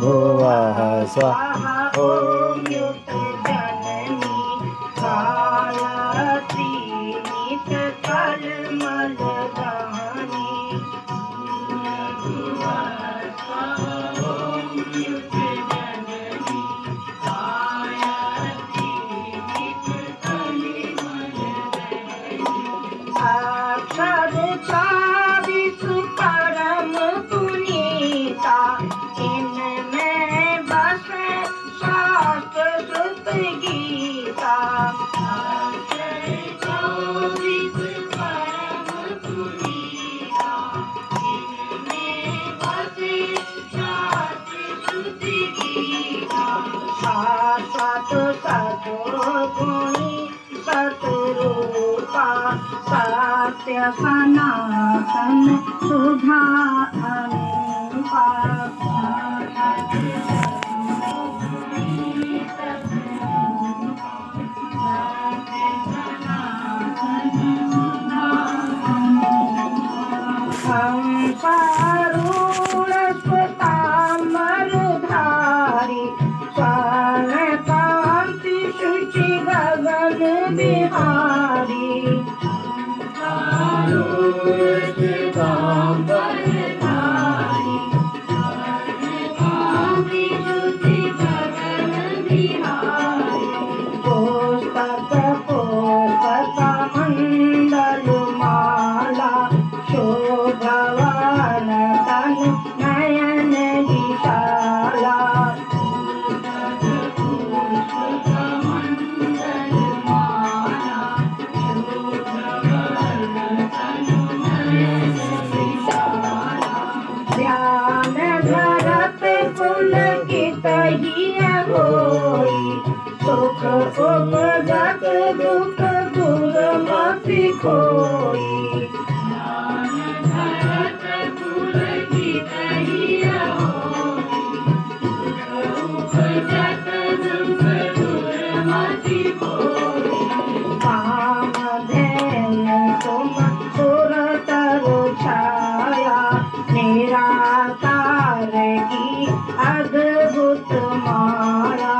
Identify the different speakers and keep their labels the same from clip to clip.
Speaker 1: भुवः स्वाहा ॐ युतजननी गायत्री नित्यकल्मलदानी भुवः स्वाहा ॐ युतजननी गायत्री नित्यकल्मलदानी अक्षर चालीस परम पुनीता इनमें बसे शास्त्र श्रुत गीता अक्षर चालीस परम पुनीता इनमें बसे शास्त्र श्रुत गीता शाश्वत सद्गुणी सतरूपा सत्य सनातन सुधा अनुपा संसारूढ़ स्वर्णकांति शुचि गगन बिहारी पुस्तक पुस्तक मंडल माला शोभवन तन नयन विशाला ध्यान धरत पुलकित हिय होई सुख उपजत दुख दूर मति कोई कामधेन तुम सुरतरु छाया निराकार की अद्भुत माया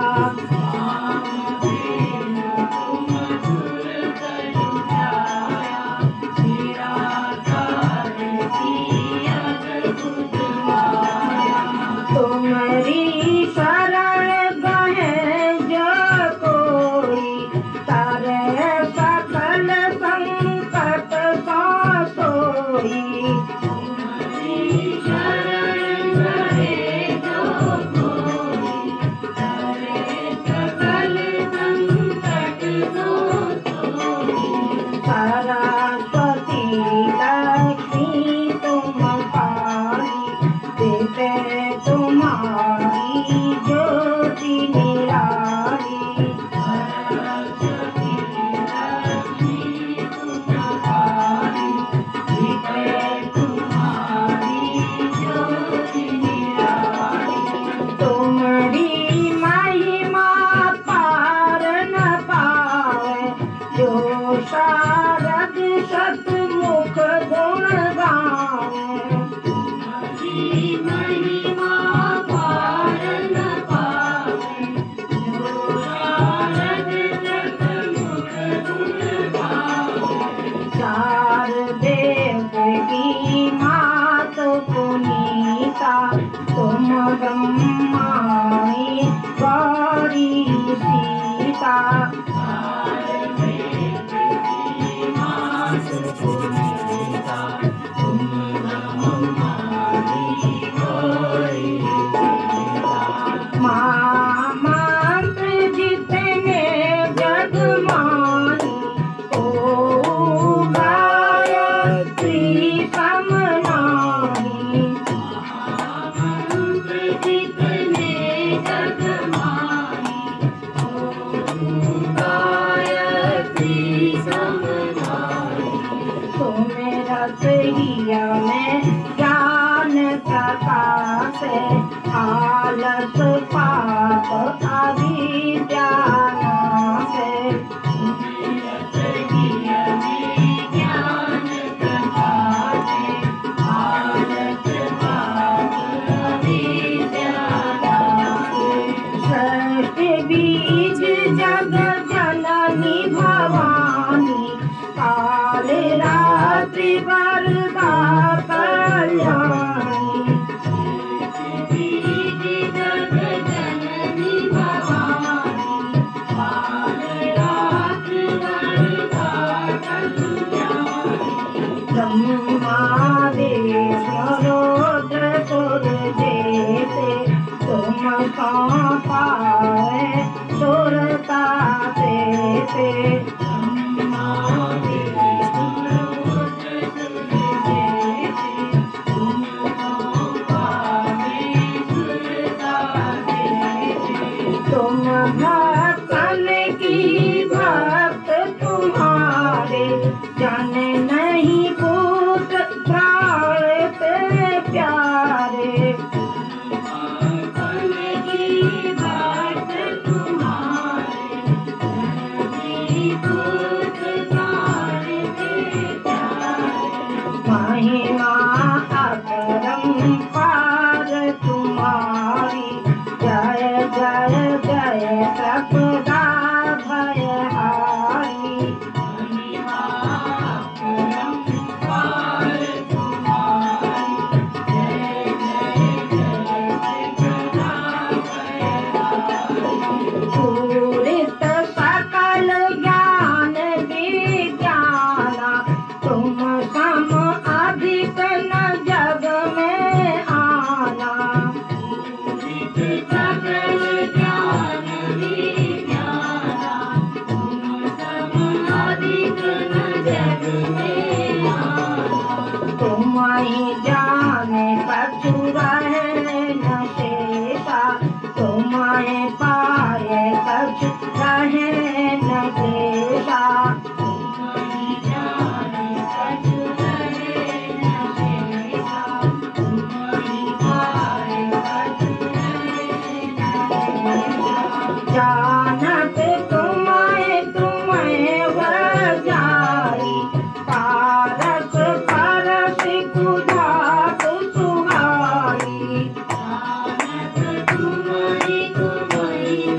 Speaker 1: तुम्हारी शरण गहे जो कोई तारे सकल संकट सा सोई सरस्वती लक्ष्मी तुम पाली देते तुम्हारी ज्योति निराली सरस्वती लक्ष्मी तुम पाली देते तुम्हारी ज्योति निराली तुम्हारी महिमा पार न पावे जो शारद सतमुख गुण गावे महिमा पार न पावे जो शारद सतमुख गुण गावे चार देव की मात पुनीता तुम ब्रह्माई गौरी सीता चार देव की भवानी काल रात्रि वरदा कल्याणी ब्रह्मादि सरोद्र सुर जेते तुम पाए सुरता से ब्रह्मादि सरोद्र सुर जेते तुम पाए सुरता से तुम भक्तन की भक्त तुम्हारे जाने नहीं भूत प्राण तेरे प्यारे भक्तन की भक्त तुम्हारे नहीं भूत प्राण तेरे प्यारे महिमा अपरंपार तुम्हारी जय जय जय सपदा भयहारी महिमा अपरंपार तुम्हारी जय जय जय सपदा भयहारी पूरित सकल ज्ञान विज्ञाना तुम सम अधिक न जग में आना पूरित सकल ज्ञान विज्ञाना तुम सम अधिक न जग में आना तुम ही जाने कछु रहे न शेषा तुम ही पाए कछु रहे न शेषा तुम ही जाने कछु रहे न शेषा तुम ही पाए कछु रहे न शेषा जानत तुम्हें वजाई पारस परस कुजात सुहाई जानत तुम्हें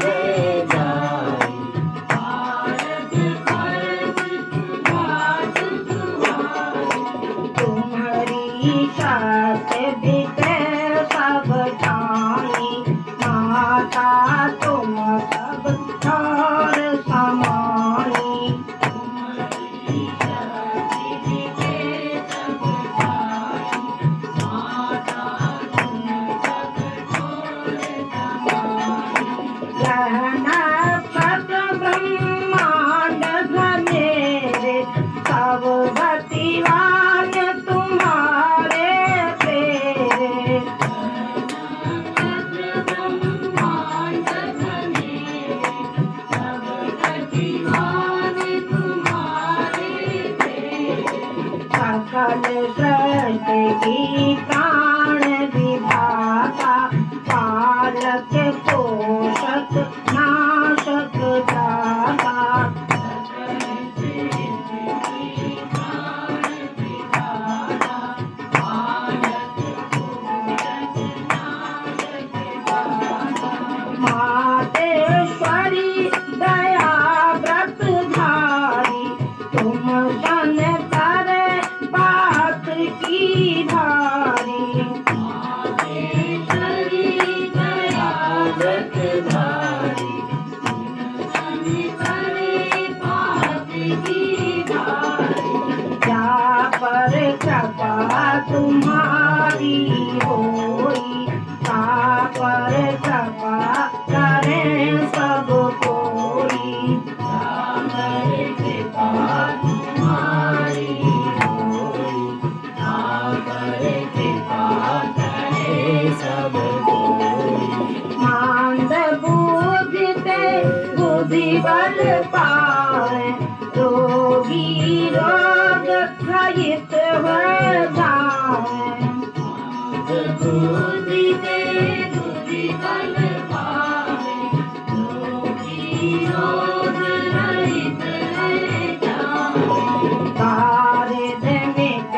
Speaker 1: वजाई पारस परस कुजात सुहाई तुम्हारी सत्य बीते सब जानी माता तुम सब और समानी तुम्हारी सत्य बीते सब जानी माता तुम सब और समानी रहना सत ब्रह्मांड घनेरे सब गतिवान तुम्हारे तेरे सत ब्रह्मांड घनेरे सब गतिवान तुम्हारे तेरे सकल सृष्टि की प्राण विधाता पालक पोषक नाशक दाता सकल सृष्टि की प्राण विधाता पालक पोषक नाशक दाता मातेश्वरी दया व्रत धारी तुम सन करे बात की भारी मातेश्वरी दया व्रत धारी तुम सन करे बात की भारी जा पर कृपा तुम्हारी होई ता पर कृपा करें सब कोई जा पर कृपा तुम्हारी होई ता पर कृपा करें सब कोई मांद बुद्धि ते बुद्धि बल पाए रोगी रोग रहित हो जाए बुद्धि ते बुद्धि बल पाए रोगी रोग रहित हो जाए दारिद मिट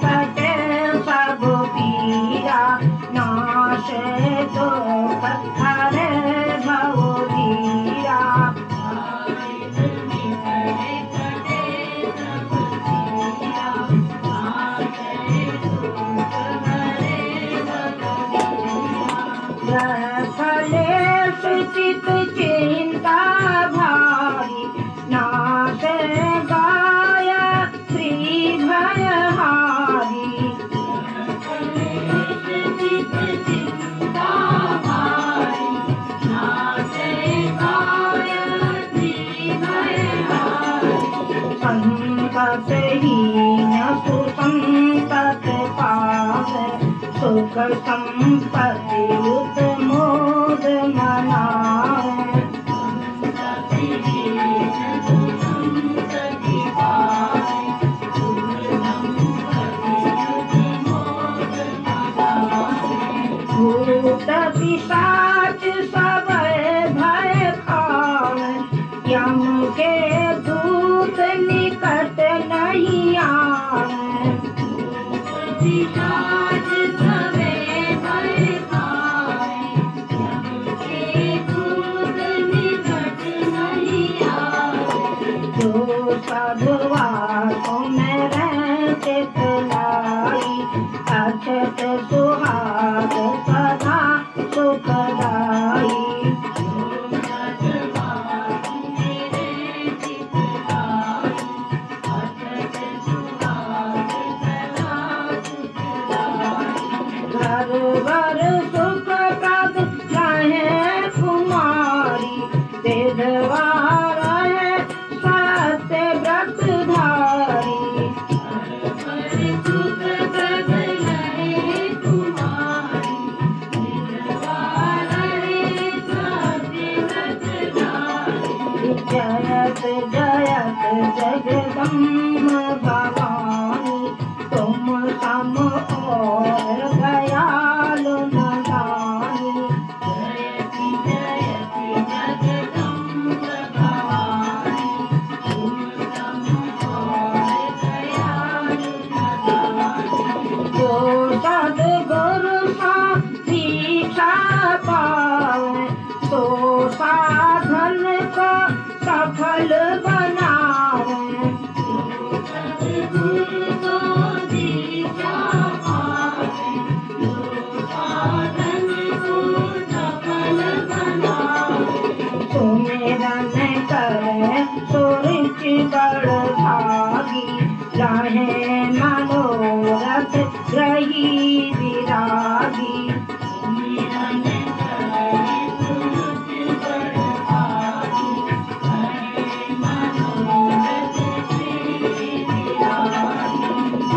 Speaker 1: कटे सब पीरा नाश दुख हरे भव धीरा दारिद मिट संपत्ति युत मोद मनाए भूत पिशाच सब भय खाए यम के दूत निकट नहीं आए पिशाच सब भय खाए यम के दूत निकट नहीं आए जो साधुआ तुम्हें रहते लाई अक्षत सुहाग सदा सुखदाई घर वर सुख प्रद रहे कुमारी विधवा रहे सत्य व्रत धारी जयत जयत जगदम्ब भवानी तुम सम और दयालु नदानी जयत जयत जगदम्ब भवानी तुम सम और दयालु नदानी जो सद्गुरु सा दीक्षा पावे तो साधन को सफल बनावे सद्गुरु को दीक्षा पावे तो साधन को सफल बनावे सुमिरन करे सुरुचि बड़ भागी रहे मनोरथ ग्रही विरागी सुमिरन करे सुरुचि बड़ भागी रहे मनोरथ ग्रही विरागी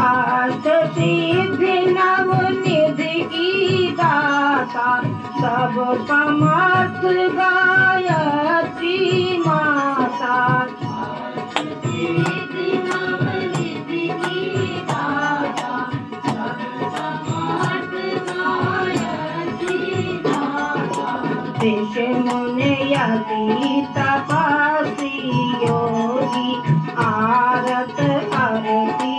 Speaker 1: अष्ट सिद्धि नव निधि की दाता सब समर्थ गायत्री माता सिद्धि नव निधि की दाता सब समर्थ गायत्री माता ऋषि मुनि यति तपस्वी योगी आरत आरती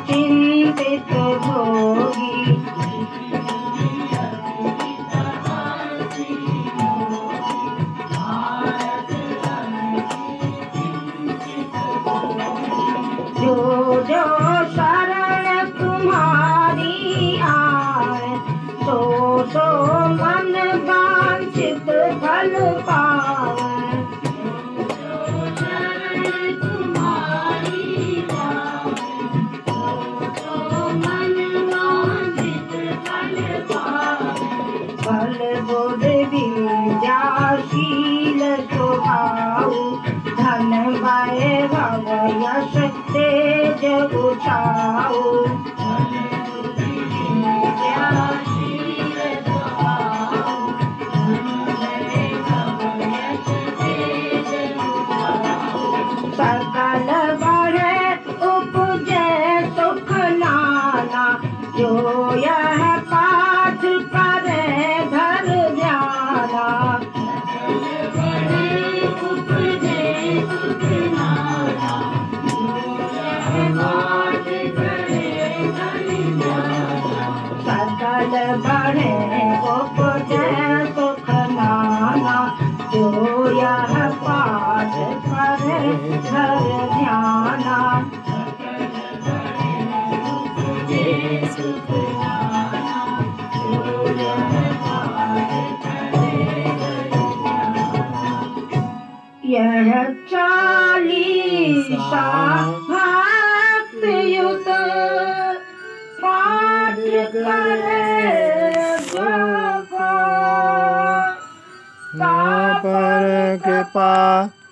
Speaker 1: चिंतित भोगी जो जो शरण तुम्हारी आए सो सो मन वांछित फल पावे जो शरण तुम्हारी आए सो मन वांछित फल पावे बल बुद्ध विद्याशील स्वभाव धन वैभव यश तेज उठाओ सकल बढ़े उपजे सुख नाना जो यह पाठ करे घर ध्याना सकल बढ़े उपजे सुख नाना जो यह पाठ करे घर ध्याना सुख नाना जो यह पाठ करे यह चालीसा भक्त युत पाठ करे
Speaker 2: पर कृपा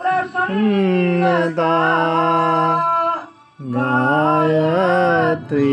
Speaker 2: प्रसन्नता गायत्री